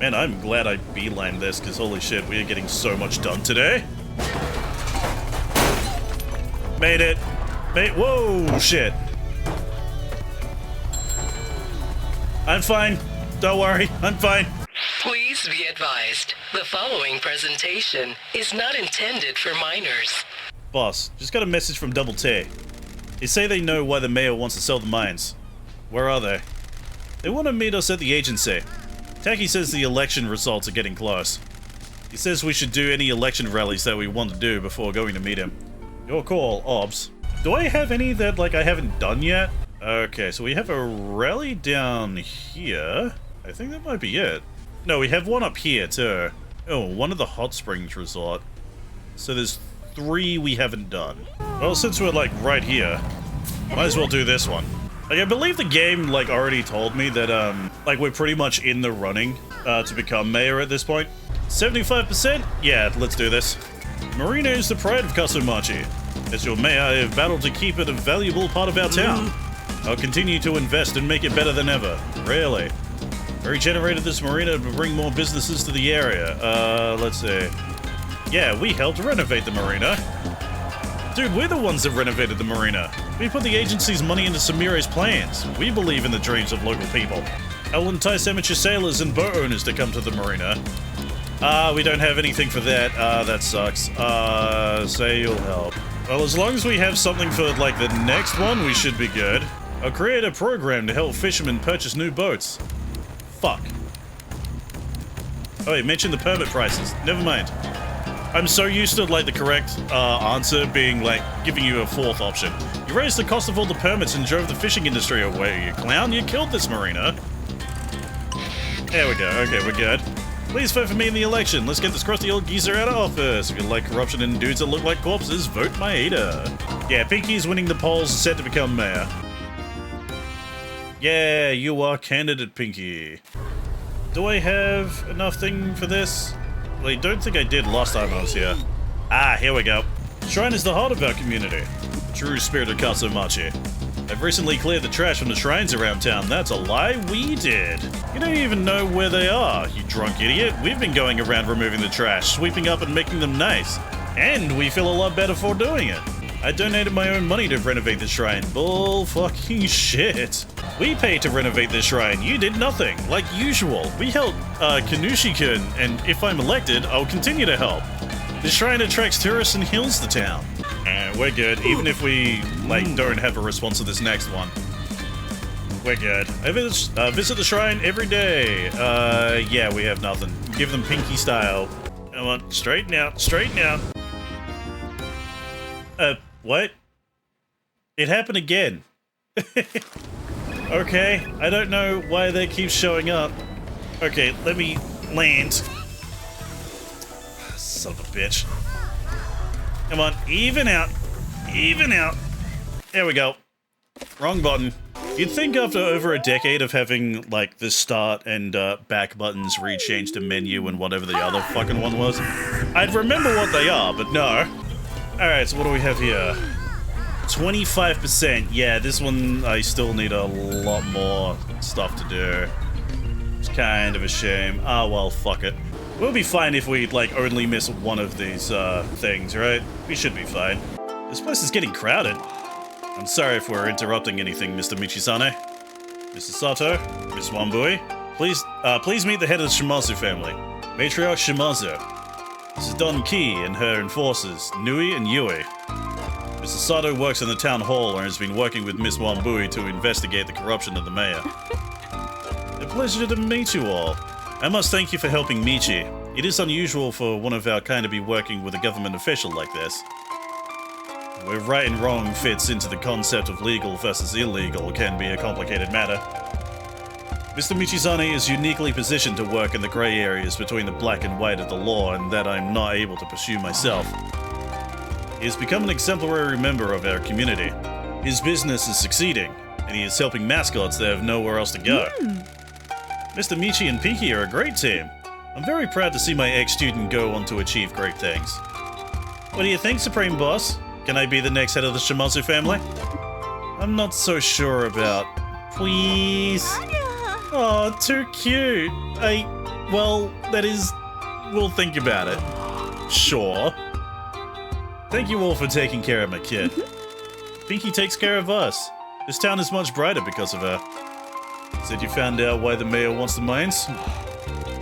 Man, I'm glad I beelined this, because holy shit, we are getting so much done today. Made it. Whoa, shit. I'm fine. Don't worry, I'm fine. Please be advised, the following presentation is not intended for minors. Boss, just got a message from Double T. They say they know why the mayor wants to sell the mines. Where are they? They want to meet us at the agency. Taki says the election results are getting close. He says we should do any election rallies that we want to do before going to meet him. Your call, Obs. Do I have any that, like, I haven't done yet? Okay, so we have a rally down here. I think that might be it. No, we have one up here, too. Oh, one of the hot springs resort. So there's 3 we haven't done. Well, since we're, like, right here, might as well do this one. Like, I believe the game, like, already told me that, like, we're pretty much in the running, to become mayor at this point. 75%? Yeah, let's do this. Marina is the pride of Kaso-Machi. As your mayor, I have battled to keep it a valuable part of our town. I'll continue to invest and make it better than ever. Really. I regenerated this marina to bring more businesses to the area. Let's see. Yeah, we helped renovate the marina. Dude, we're the ones that renovated the marina. We put the agency's money into Samire's plans. We believe in the dreams of local people. I will entice amateur sailors and boat owners to come to the marina. We don't have anything for that. That sucks. Say you'll help. Well, as long as we have something for, like, the next one, we should be good. I'll create a program to help fishermen purchase new boats. Fuck. Oh, wait, mention the permit prices. Never mind. I'm so used to, like, the correct answer being, like, giving you a 4th option. You raised the cost of all the permits and drove the fishing industry away, you clown. You killed this marina. There we go. Okay, we're good. Please vote for me in the election. Let's get this crusty old geezer out of office. If you like corruption and dudes that look like corpses, vote Maeda. Yeah, Pinky's winning the polls and set to become mayor. Yeah, you are candidate, Pinky. Do I have enough thing for this? Well, I don't think I did last time I was here. Ah, here we go. Shrine is the heart of our community. True spirit of Kaso-Machi. I've recently cleared the trash from the shrines around town. That's a lie. We did. You don't even know where they are, you drunk idiot. We've been going around removing the trash, sweeping up and making them nice. And we feel a lot better for doing it. I donated my own money to renovate the shrine. Bull fucking shit. We paid to renovate the shrine. You did nothing. Like usual. We helped Kanushi-kun, and if I'm elected, I'll continue to help. The shrine attracts tourists and heals the town. And we're good, even if we, like, don't have a response to this next one. We're good. I visit the shrine every day. Yeah, we have nothing. Give them Pinky style. Come on, straighten out, straighten out. What? It happened again. Okay, I don't know why they keep showing up. Okay, let me land. Son of a bitch. Come on, even out. Even out. There we go. Wrong button. You'd think after over a decade of having, like, the start and back buttons re-changed to menu and whatever the other fucking one was, I'd remember what they are, but no. Alright, so what do we have here? 25%. Yeah, this one I still need a lot more stuff to do. It's kind of a shame. Ah, well, fuck it. We'll be fine if we, like, only miss one of these things, right? We should be fine. This place is getting crowded. I'm sorry if we're interrupting anything, Mr. Michisane. Mr. Sato, Miss Wambui, please meet the head of the Shimazu family, Matriarch Shimazu. This is Don Ki and her enforcers, Nui and Yui. Mr. Sato works in the town hall and has been working with Miss Wambui to investigate the corruption of the mayor. A pleasure to meet you all. I must thank you for helping Michi. It is unusual for one of our kind to be working with a government official like this. Where right and wrong fits into the concept of legal versus illegal can be a complicated matter. Mr. Michisane is uniquely positioned to work in the grey areas between the black and white of the law and that I'm not able to pursue myself. He has become an exemplary member of our community. His business is succeeding, and he is helping mascots that have nowhere else to go. Mr. Michi and Pinky are a great team. I'm very proud to see my ex-student go on to achieve great things. What do you think, Supreme Boss? Can I be the next head of the Shimazu family? I'm not so sure about... Please? Oh, too cute. Well, that is... We'll think about it. Sure. Thank you all for taking care of my kid. Pinky takes care of us. This town is much brighter because of her. Said you found out why the mayor wants the mines?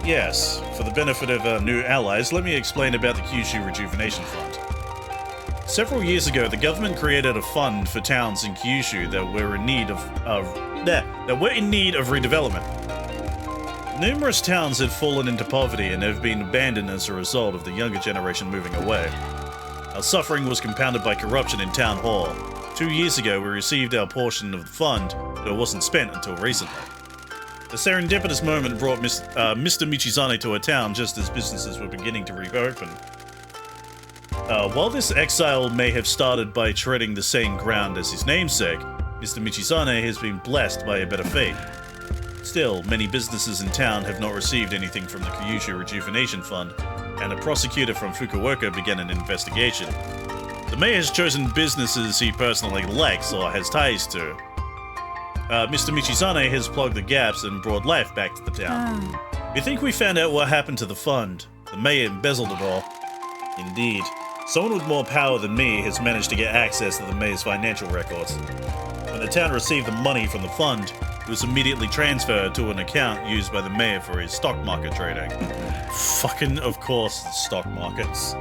Yes. For the benefit of our new allies, let me explain about the Kyushu Rejuvenation Fund. Several years ago, the government created a fund for towns in Kyushu that were in need of redevelopment. Numerous towns had fallen into poverty and have been abandoned as a result of the younger generation moving away. Our suffering was compounded by corruption in town hall. 2 years ago, we received our portion of the fund, but it wasn't spent until recently. The serendipitous moment brought Mr. Michizane to a town just as businesses were beginning to reopen. While this exile may have started by treading the same ground as his namesake, Mr. Michizane has been blessed by a better fate. Still, many businesses in town have not received anything from the Kyushu Rejuvenation Fund, and a prosecutor from Fukuoka began an investigation. The mayor has chosen businesses he personally likes or has ties to. Mr. Michizane has plugged the gaps and brought life back to the town. You think we found out what happened to the fund? The mayor embezzled it all. Indeed. Someone with more power than me has managed to get access to the mayor's financial records. When the town received the money from the fund, it was immediately transferred to an account used by the mayor for his stock market trading. Fucking, of course, the stock markets.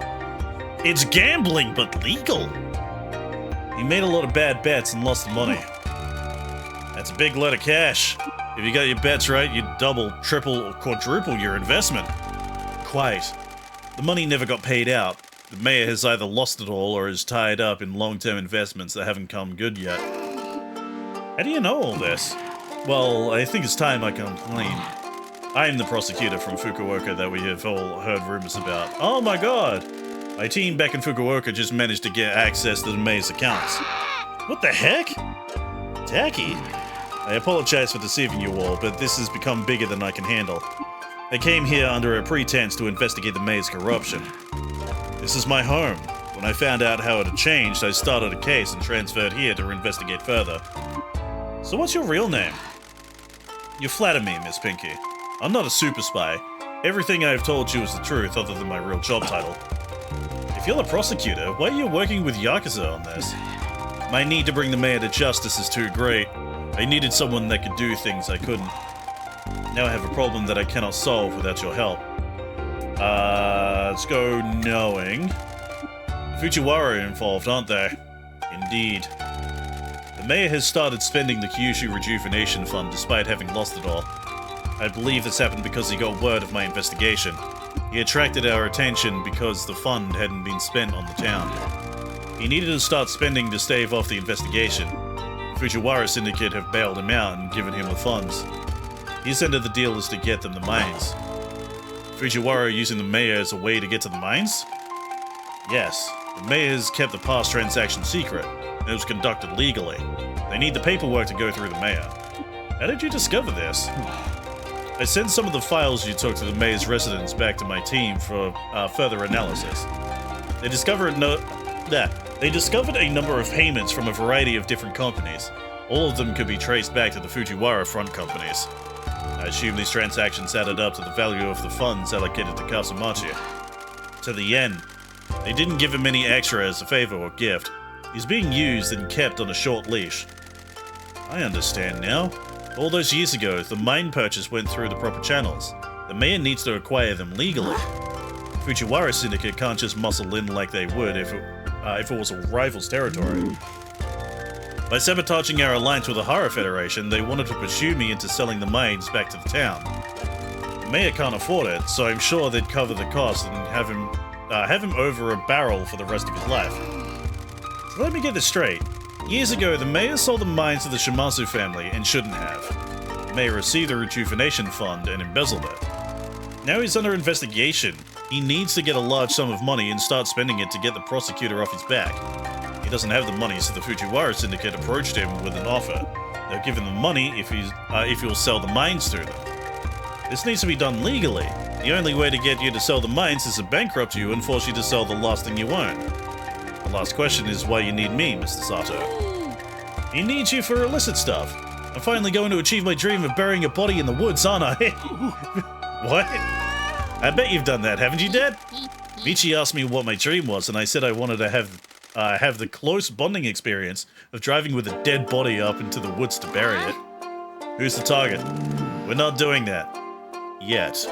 It's gambling, but legal! He made a lot of bad bets and lost the money. That's a big lot of cash. If you got your bets right, you'd double, triple, or quadruple your investment. Quite. The money never got paid out. The mayor has either lost it all or is tied up in long-term investments that haven't come good yet. How do you know all this? Well, I think it's time I complain. I'm the prosecutor from Fukuoka that we have all heard rumors about. Oh my god! My team back in Fukuoka just managed to get access to the mayor's accounts. What the heck? Tacky? I apologize for deceiving you all, but this has become bigger than I can handle. I came here under a pretense to investigate the mayor's corruption. This is my home. When I found out how it had changed, I started a case and transferred here to investigate further. So what's your real name? You flatter me, Miss Pinky. I'm not a super spy. Everything I've told you is the truth other than my real job title. If you're the prosecutor, why are you working with Yakuza on this? My need to bring the mayor to justice is too great. I needed someone that could do things I couldn't. Now I have a problem that I cannot solve without your help. Let's go knowing. Fujiwara are involved, aren't they? Indeed. The mayor has started spending the Kyushu Rejuvenation Fund despite having lost it all. I believe this happened because he got word of my investigation. He attracted our attention because the fund hadn't been spent on the town. He needed to start spending to stave off the investigation. Fujiwara Syndicate have bailed him out and given him the funds. His end of the deal is to get them the mines. Fujiwara using the mayor as a way to get to the mines? Yes, the mayor has kept the past transaction secret, and it was conducted legally. They need the paperwork to go through the mayor. How did you discover this? I sent some of the files you took to the mayor's residence back to my team for further analysis. They discovered a number of payments from a variety of different companies. All of them could be traced back to the Fujiwara front companies. I assume these transactions added up to the value of the funds allocated to Kaso-Machi. To the yen. They didn't give him any extra as a favor or gift. He's being used and kept on a short leash. I understand now. All those years ago, the mine purchase went through the proper channels. The mayor needs to acquire them legally. Fujiwara Syndicate can't just muscle in like they would if it was a rival's territory. By sabotaging our alliance with the Hara Federation, they wanted to pursue me into selling the mines back to the town. The mayor can't afford it, so I'm sure they'd cover the cost and have him over a barrel for the rest of his life. So let me get this straight. Years ago, the mayor sold the mines to the Shimazu family and shouldn't have. The mayor received the Rejuvenation Fund and embezzled it. Now he's under investigation. He needs to get a large sum of money and start spending it to get the prosecutor off his back. He doesn't have the money, so the Fujiwara Syndicate approached him with an offer. They'll give him the money if he'll sell the mines to them. This needs to be done legally. The only way to get you to sell the mines is to bankrupt you and force you to sell the last thing you own. The last question is why you need me, Mr. Sato. He needs you for illicit stuff. I'm finally going to achieve my dream of burying a body in the woods, aren't I? What? I bet you've done that, haven't you, Dad? Michi asked me what my dream was, and I said I wanted to have the close bonding experience of driving with a dead body up into the woods to bury it. Who's the target? We're not doing that. Yet.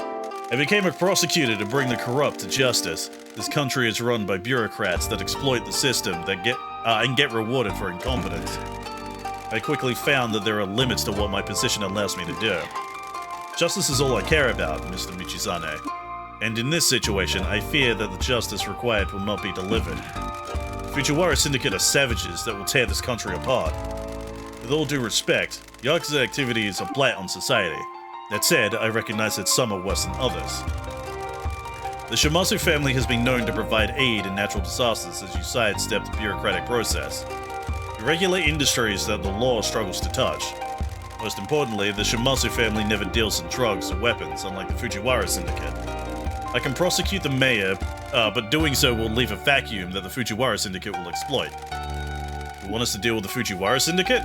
I became a prosecutor to bring the corrupt to justice. This country is run by bureaucrats that exploit the system that get rewarded for incompetence. I quickly found that there are limits to what my position allows me to do. Justice is all I care about, Mr. Michizane. And in this situation, I fear that the justice required will not be delivered. The Fujiwara Syndicate are savages that will tear this country apart. With all due respect, Yakuza activities are blight on society. That said, I recognize that some are worse than others. The Shimazu family has been known to provide aid in natural disasters as you sidestep the bureaucratic process. You regulate industries that the law struggles to touch. Most importantly, the Shimazu family never deals in drugs or weapons, unlike the Fujiwara Syndicate. I can prosecute the mayor, but doing so will leave a vacuum that the Fujiwara Syndicate will exploit. You want us to deal with the Fujiwara Syndicate?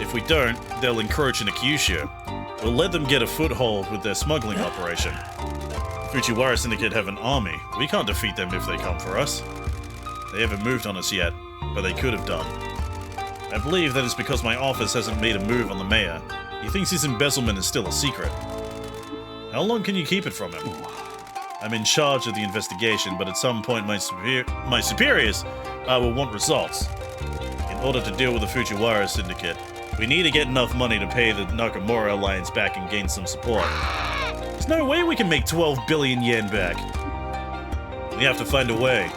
If we don't, they'll encroach into Kyushu. We'll let them get a foothold with their smuggling operation. The Fujiwara Syndicate have an army. We can't defeat them if they come for us. They haven't moved on us yet, but they could have done. I believe that is because my office hasn't made a move on the mayor. He thinks his embezzlement is still a secret. How long can you keep it from him? I'm in charge of the investigation, but at some point my superiors will want results. In order to deal with the Fujiwara Syndicate, we need to get enough money to pay the Nakamura Alliance back and gain some support. There's no way we can make 12 billion yen back. We have to find a way.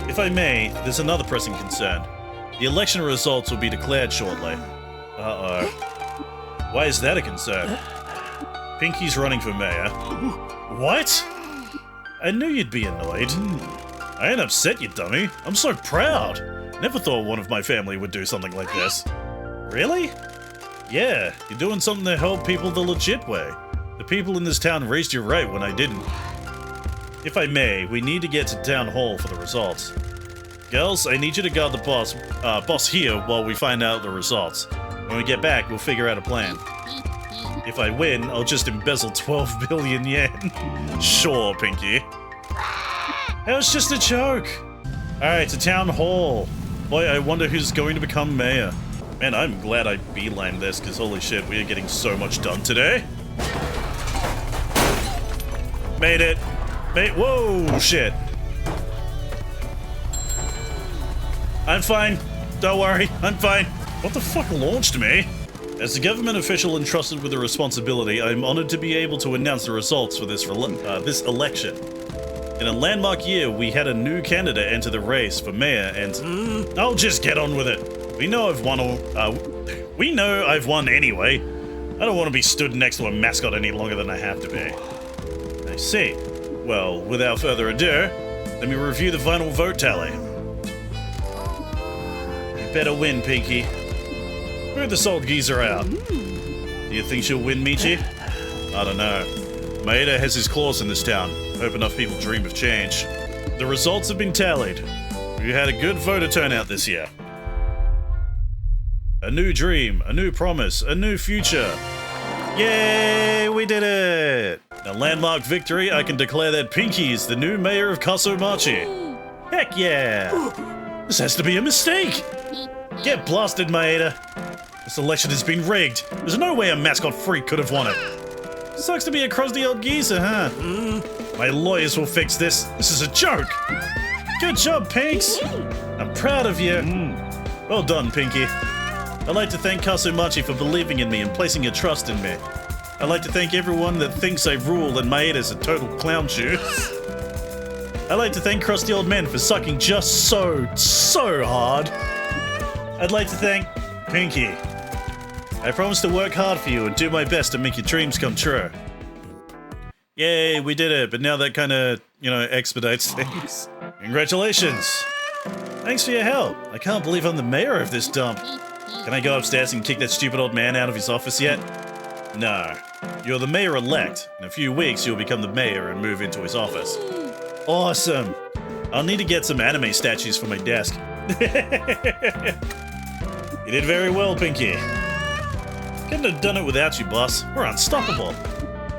If I may, there's another pressing concern. The election results will be declared shortly. Uh-oh. Why is that a concern? Pinky's running for mayor. What? I knew you'd be annoyed. I ain't upset, you dummy. I'm so proud. Never thought one of my family would do something like this. Really? Yeah, you're doing something to help people the legit way. The people in this town raised you right when I didn't. If I may, we need to get to town hall for the results. Girls, I need you to guard the boss here while we find out the results. When we get back, we'll figure out a plan. If I win, I'll just embezzle 12 billion yen. Sure, Pinky. That was just a joke. Alright, to town hall. Boy, I wonder who's going to become mayor. Man, I'm glad I beelined this, because holy shit, we are getting so much done today. Made it. Whoa, shit. I'm fine. Don't worry, I'm fine. What the fuck launched me? As a government official entrusted with the responsibility, I'm honored to be able to announce the results for this election. In a landmark year, we had a new candidate enter the race for mayor, and I'll just get on with it. We know I've won anyway. I don't want to be stood next to a mascot any longer than I have to be. I see. Well, without further ado, let me review the final vote tally. You better win, Pinky. Move this old geezer out. Do you think she'll win, Michi? I don't know. Maeda has his claws in this town. Hope enough people dream of change. The results have been tallied. We had a good voter turnout this year. A new dream, a new promise, a new future. Yay, we did it! A landmark victory, I can declare that Pinky is the new mayor of Kaso-Machi. Heck yeah! This has to be a mistake! Get blasted, Maeda. This election has been rigged. There's no way a mascot freak could have won it. Sucks to be a crusty old geezer, huh? My lawyers will fix this. This is a joke. Good job, Pinks. I'm proud of you. Well done, Pinky. I'd like to thank Kaso-Machi for believing in me and placing your trust in me. I'd like to thank everyone that thinks I rule and Maeda's a total clown shoe. I'd like to thank Crusty Old Men for sucking just so hard. I'd like to thank Pinky. I promise to work hard for you and do my best to make your dreams come true. Yay, we did it, but now that kind of, expedites things. Congratulations. Thanks for your help. I can't believe I'm the mayor of this dump. Can I go upstairs and kick that stupid old man out of his office yet? No. You're the mayor-elect. In a few weeks, you'll become the mayor and move into his office. Awesome. I'll need to get some anime statues for my desk. You did very well, Pinky. Couldn't have done it without you, boss. We're unstoppable.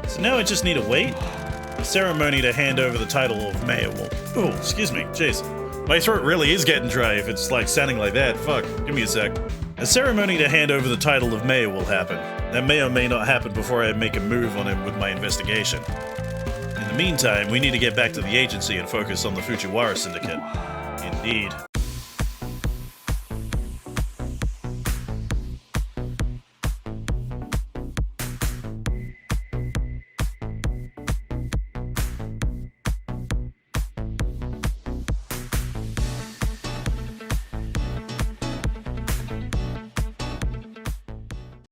So now I just need to wait? A ceremony to hand over the title of Mayoral. Oh, excuse me, jeez. My throat really is getting dry if it's like sounding like that. Fuck, give me a sec. A ceremony to hand over the title of mayor will happen. That may or may not happen before I make a move on him with my investigation. In the meantime, we need to get back to the agency and focus on the Fujiwara Syndicate. Indeed.